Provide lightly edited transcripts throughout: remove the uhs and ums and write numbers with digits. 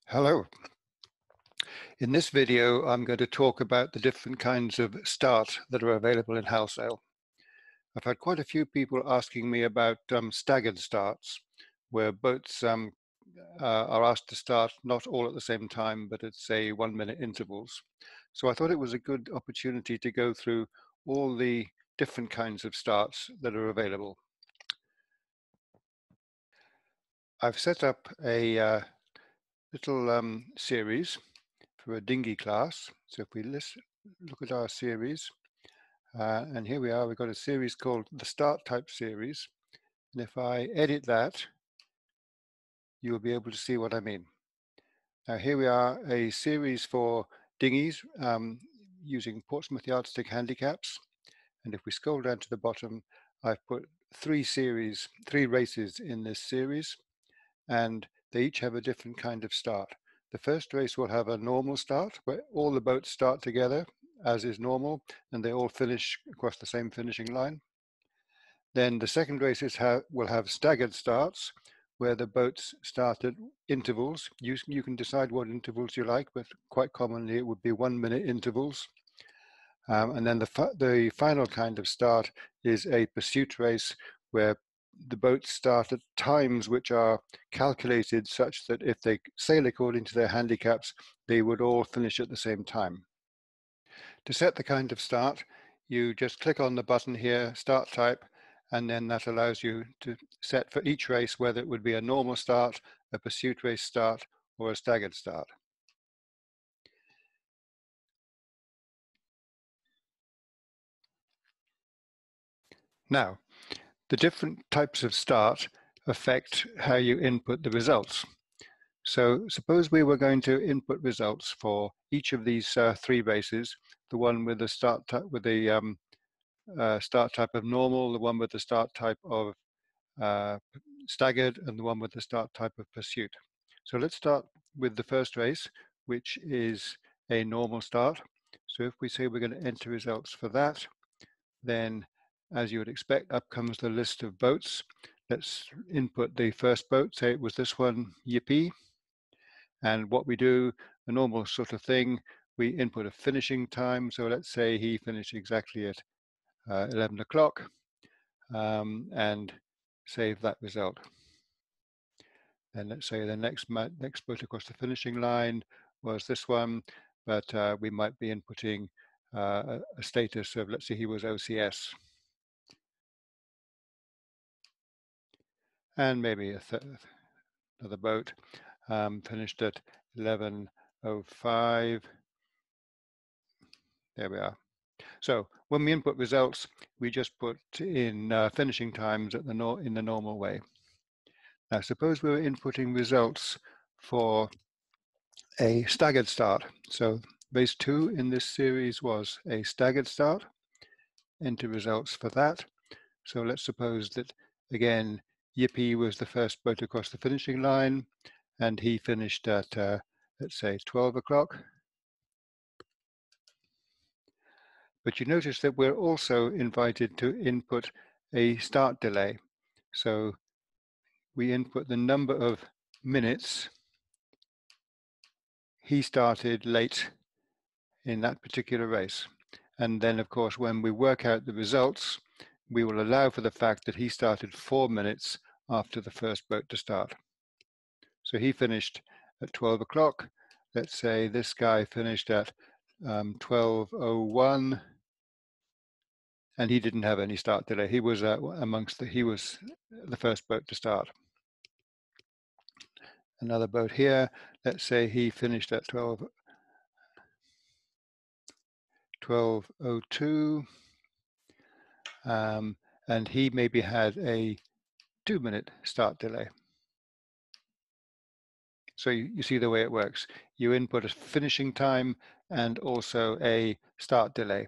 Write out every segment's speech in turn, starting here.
Hello. In this video, I'm going to talk about the different kinds of start that are available in HalSail. I've had quite a few people asking me about staggered starts, where boats are asked to start not all at the same time, but at say 1 minute intervals. So I thought it was a good opportunity to go through all the different kinds of starts that are available. I've set up a little series for a dinghy class. So if we look at our series, and here we are, we've got a series called the Start Type series. And if I edit that, you'll be able to see what I mean. Now here we are, a series for dinghies using Portsmouth Yardstick handicaps. And if we scroll down to the bottom, I've put three races in this series, and they each have a different kind of start. The first race will have a normal start, where all the boats start together, as is normal, and they all finish across the same finishing line. Then the second race will have staggered starts, where the boats start at intervals. You can decide what intervals you like, but quite commonly it would be 1 minute intervals. And then the final kind of start is a pursuit race, where the boats start at times which are calculated such that if they sail according to their handicaps, they would all finish at the same time. To set the kind of start, you just click on the button here, Start Type, and then that allows you to set for each race whether it would be a normal start, a pursuit race start, or a staggered start. Now, the different types of start affect how you input the results. So suppose we were going to input results for each of these three races, the one with the start type start type of normal, the one with the start type of staggered, and the one with the start type of pursuit. So let's start with the first race, which is a normal start. So if we say we're going to enter results for that, then as you would expect, up comes the list of boats. Let's input the first boat, say it was this one, Yippee. And what we do, the normal sort of thing, we input a finishing time. So let's say he finished exactly at 11 o'clock and save that result. And let's say the next boat across the finishing line was this one, but we might be inputting a status of, let's say he was OCS. And maybe another boat finished at 11:05. There we are. So when we input results, we just put in finishing times in the normal way. Now suppose we were inputting results for a staggered start. So race 2 in this series was a staggered start. Enter results for that. So let's suppose that, again, Yippee was the first boat across the finishing line, and he finished at, let's say, 12 o'clock. But you notice that we're also invited to input a start delay. So we input the number of minutes he started late in that particular race. And then, of course, when we work out the results, we will allow for the fact that he started 4 minutes after the first boat to start. So he finished at 12 o'clock. Let's say this guy finished at 12:01, and he didn't have any start delay. He was he was the first boat to start. Another boat here. Let's say he finished at 12:02, and he maybe had a 2-minute start delay. So you see the way it works. You input a finishing time and also a start delay.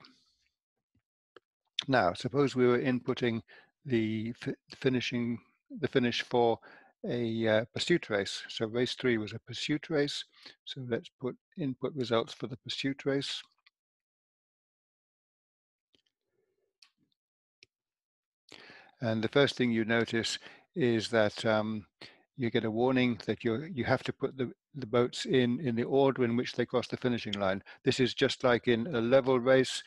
Now, suppose we were inputting the finish for a pursuit race. So race 3 was a pursuit race. So let's put input results for the pursuit race. And the first thing you notice is that you get a warning that you have to put the boats in the order in which they cross the finishing line. This is just like in a level race.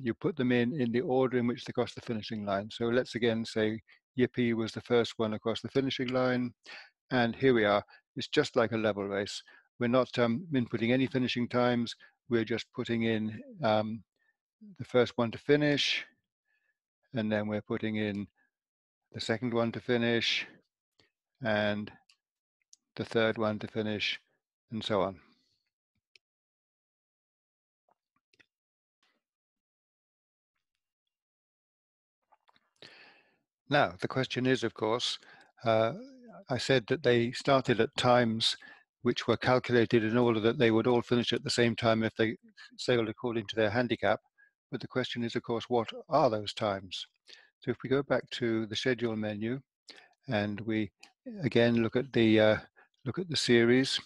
You put them in the order in which they cross the finishing line. So let's again say Yippee was the first one across the finishing line. And here we are. It's just like a level race. We're not inputting any finishing times. We're just putting in the first one to finish. And then we're putting in the second one to finish. And the third one to finish, and so on. Now, the question is, of course, I said that they started at times which were calculated in order that they would all finish at the same time if they sailed according to their handicap. But the question is, of course, what are those times? So if we go back to the schedule menu and we again look at the series,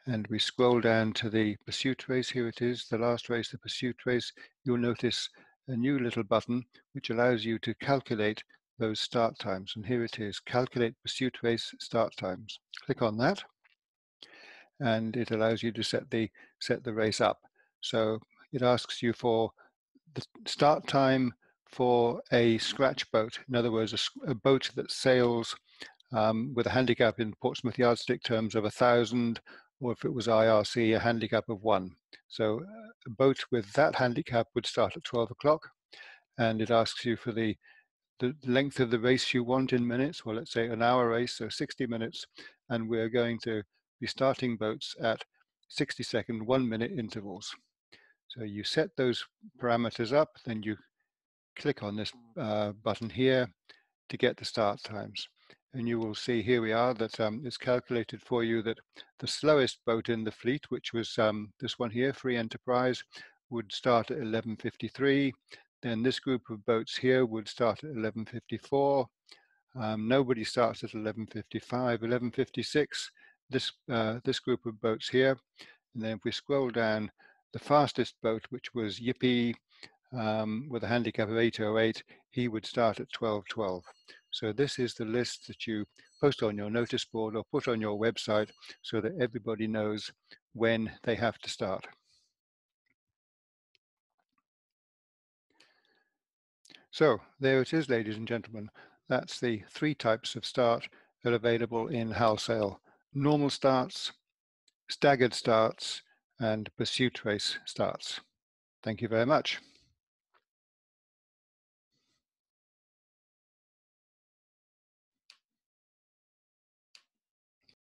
and we scroll down to the pursuit race, here it is, the last race, the pursuit race, you'll notice a new little button which allows you to calculate those start times. And here it is, calculate pursuit race start times. Click on that and it allows you to set the race up. So it asks you for the start time for a scratch boat. In other words, a boat that sails with a handicap in Portsmouth yardstick terms of 1,000, or if it was IRC, a handicap of 1. So a boat with that handicap would start at 12 o'clock, and it asks you for the length of the race you want in minutes, well, let's say an hour race, so 60 minutes, and we're going to be starting boats at 60-second, 1-minute intervals. So you set those parameters up, then you click on this button here to get the start times. And you will see here we are that it's calculated for you that the slowest boat in the fleet, which was this one here, Free Enterprise, would start at 11:53. Then this group of boats here would start at 11:54. Nobody starts at 11:55, 11:56. This group of boats here. And then if we scroll down, the fastest boat, which was Yippee, with a handicap of 808, he would start at 12:12. So this is the list that you post on your notice board or put on your website so that everybody knows when they have to start. So there it is, ladies and gentlemen. That's the 3 types of start that are available in HalSail: normal starts, staggered starts, and pursuit race starts. Thank you very much.